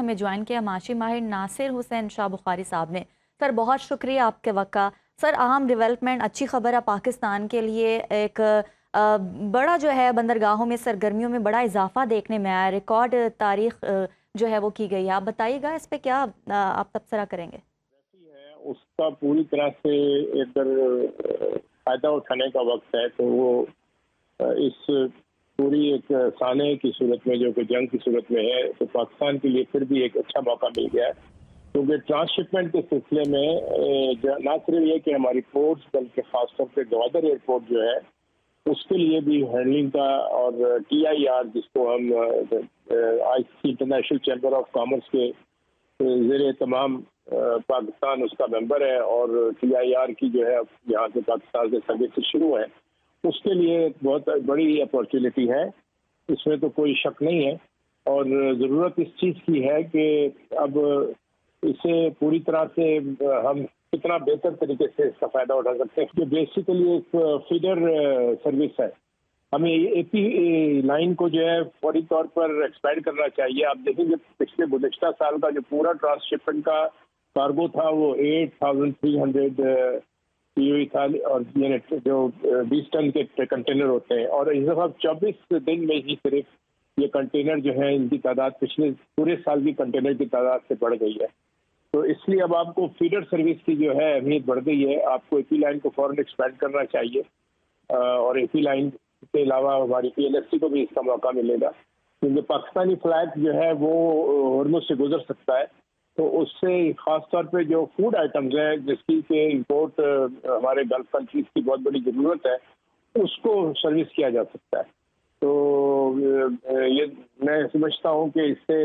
ہمیں جوائن کیا معاشی ماہر ناصر حسین شاہ بخاری صاحب نے۔ سر بہت شکریہ آپ کے وقت کا۔ سر اہم ڈیولپمنٹ، اچھی خبر ہے پاکستان کے لیے، ایک بڑا جو ہے بندرگاہوں میں سرگرمیوں میں بڑا اضافہ دیکھنے میں آیا، ریکارڈ تاریخ جو ہے وہ کی گئی ہے۔ آپ بتائیے گا اس پہ کیا آپ تبصرہ کریں گے؟ اس کا پوری طرح سے اگر فائدہ اٹھانے کا وقت ہے تو وہ اس پوری ایک سانحے کی صورت میں جو کہ جنگ کی صورت میں ہے تو پاکستان کے لیے پھر بھی ایک اچھا موقع مل گیا ہے، کیونکہ ٹرانس شپمنٹ کے سلسلے میں نہ صرف یہ کہ ہماری پورٹس بلکہ خاص طور پہ گوادر ایئرپورٹ جو ہے اس کے لیے بھی ہینڈلنگ کا، اور TIR جس کو ہم ICC international chamber of commerce کے زیر تمام پاکستان اس کا ممبر ہے، اور TIR کی جو ہے یہاں سے پاکستان سے سروسز شروع ہے، اس کے لیے بہت بڑی اپارچونیٹی ہے، اس میں تو کوئی شک نہیں ہے۔ اور ضرورت اس چیز کی ہے کہ اب اسے پوری طرح سے ہم کتنا بہتر طریقے سے اس کا فائدہ اٹھا سکتے ہیں، جو بیسیکلی ایک فیڈر سروس ہے۔ ہمیں AP لائن کو جو ہے فوری طور پر ایکسپینڈ کرنا چاہیے۔ آپ دیکھیں گے پچھلے گزشتہ سال کا جو پورا ٹرانس شپمنٹ کا کارگو تھا وہ 8300 TEU تھا، اور جو 20 ٹن کے کنٹینر ہوتے ہیں، اور اس دفعہ 24 دن میں ہی صرف یہ کنٹینر جو ہیں ان کی تعداد پچھلے پورے سال کی کنٹینر کی تعداد سے بڑھ گئی ہے۔ تو اس لیے اب آپ کو فیڈر سروس کی جو ہے اہمیت بڑھ گئی ہے، آپ کو AP لائن کو فوراً ایکسپینڈ کرنا چاہیے، اور AP لائن کے علاوہ ہماری PLSC کو بھی اس کا موقع ملے گا، کیونکہ پاکستانی فلائٹ جو ہے وہ ہرمز سے گزر سکتا ہے، تو اس سے خاص طور پہ جو فوڈ آئٹمز ہیں جس کی کہ امپورٹ ہمارے گلف کنٹریز کی بہت بڑی ضرورت ہے، اس کو سروس کیا جا سکتا ہے۔ تو یہ میں سمجھتا ہوں کہ اس سے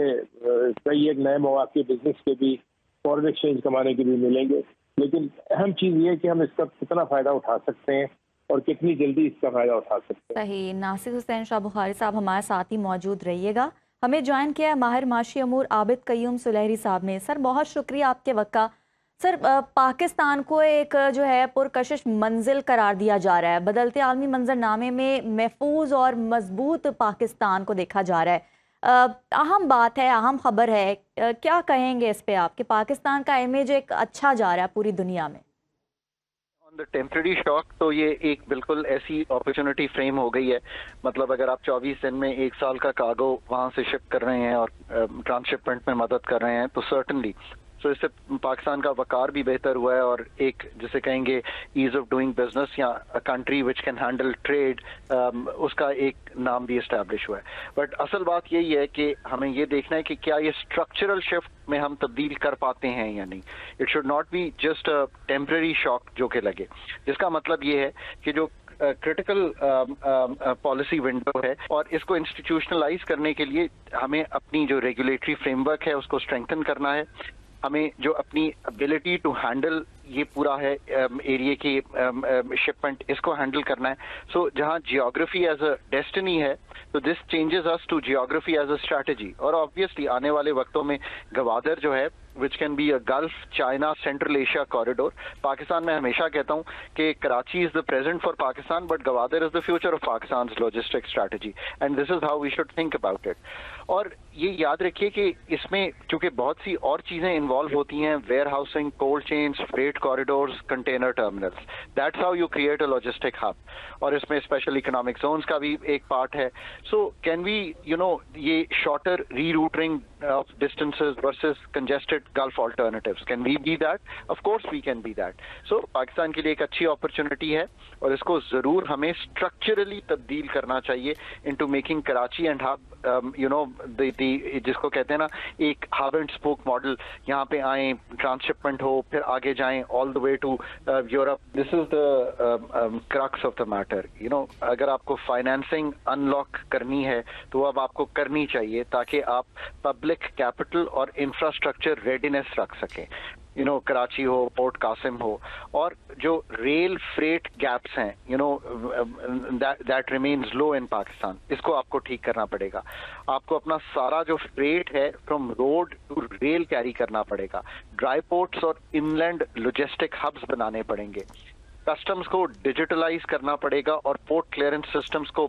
کئی ایک نئے مواقع بزنس کے بھی، فورن ایکسچینج کمانے کے بھی ملیں گے، لیکن اہم چیز یہ کہ ہم اس کا کتنا فائدہ اٹھا سکتے ہیں اور کتنی جلدی اس کا فائدہ اٹھا سکتے ہیں۔ صحیح۔ ناصر حسین شاہ بخاری صاحب ہمارے ساتھ ہی موجود رہیے گا۔ ہمیں جوائن کیا ہے ماہر معاشی امور عابد قیوم سلیری صاحب نے۔ سر بہت شکریہ آپ کے وقت کا۔ سر پاکستان کو ایک جو ہے پرکشش منزل قرار دیا جا رہا ہے، بدلتے عالمی منظر نامے میں محفوظ اور مضبوط پاکستان کو دیکھا جا رہا ہے۔ اہم بات ہے، اہم خبر ہے، کیا کہیں گے اس پہ آپ کہ پاکستان کا امیج ایک اچھا جا رہا ہے پوری دنیا میں؟ ٹیمپرری شاک تو یہ ایک بالکل ایسی اپرچونٹی فریم ہو گئی ہے، مطلب اگر آپ 24 دن میں 1 سال کا کارگو وہاں سے شپ کر رہے ہیں اور ٹرانس شپمنٹ میں مدد کر رہے ہیں تو سرٹنلی اس سے پاکستان کا وقار بھی بہتر ہوا ہے، اور ایک جسے کہیں گے ایز آف ڈوئنگ بزنس یا country which can handle trade, اس کا ایک نام بھی اسٹیبلش ہوا ہے۔ بٹ اصل بات یہی ہے کہ ہمیں یہ دیکھنا ہے کہ کیا یہ اسٹرکچرل شفٹ میں ہم تبدیل کر پاتے ہیں یا نہیں۔ It should not be just temporary shock جو کہ لگے، جس کا مطلب یہ ہے کہ جو کرٹیکل پالیسی ونڈو ہے، اور اس کو انسٹیٹیوشنلائز کرنے کے لیے ہمیں اپنی جو ریگولیٹری فریم ورک ہے اس کو اسٹرینتھن کرنا ہے، ہمیں جو اپنی ابیلٹی ٹو ہینڈل یہ پورا ہے ایریا کی شپمنٹ، اس کو ہینڈل کرنا ہے۔ سو جہاں جیوگرافی ایز اے ڈیسٹنی ہے تو دس چینجز اس to geography as a strategy, اور آبویسلی آنے والے وقتوں میں گوادر جو ہے which can be a Gulf, China, Central Asia corridor. Pakistan میں ہمیشہ کہتا ہوں کہ Karachi is the present for Pakistan, but Gwadar is the future of Pakistan's logistic strategy. And this is how we should think about it. اور یہ یاد رکھیے کہ اس میں چونکہ بہت سی اور چیزیں انوالو ہوتی ہیں، warehousing, cold chains, freight corridors, container terminals, that's how you create a logistic hub, اور اس میں اسپیشل اکنامک زونز کا بھی ایک پارٹ ہے۔ سو کین وی یہ shorter rerouting of distances versus congested Gulf alternatives, can we be that? Of course we can be that. So Pakistan کے لیے ایک اچھی اپرچونٹی ہے، اور اس کو ضرور ہمیں اسٹرکچرلی تبدیل کرنا چاہیے into making Karachi and hub, جس کو کہتے ہیں نا ایک ہب اینڈ اسپوک ماڈل، یہاں پہ آئیں، ٹرانس شپمنٹ ہو، پھر آگے جائیں all the way to Europe. This is the crux of the matter. اگر آپ کو فائنینسنگ ان لاک کرنی ہے تو وہ اب آپ کو کرنی چاہیے، تاکہ آپ پبلک کیپٹل اور انفراسٹرکچر ریڈینس رکھ سکیں، کراچی ہو، پورٹ قاسم ہو، اور جو ریل فریٹ گیپس ہیں دیٹ ریمینز لو ان پاکستان، اس کو آپ کو ٹھیک کرنا پڑے گا۔ آپ کو اپنا سارا جو فریٹ ہے from road to rail carry کرنا پڑے گا، ڈرائی پورٹس اور ان لینڈ لوجسٹک ہبس بنانے پڑیں گے، کسٹمز کو ڈیجیٹلائز کرنا پڑے گا، اور پورٹ کلیئرنس سسٹمز کو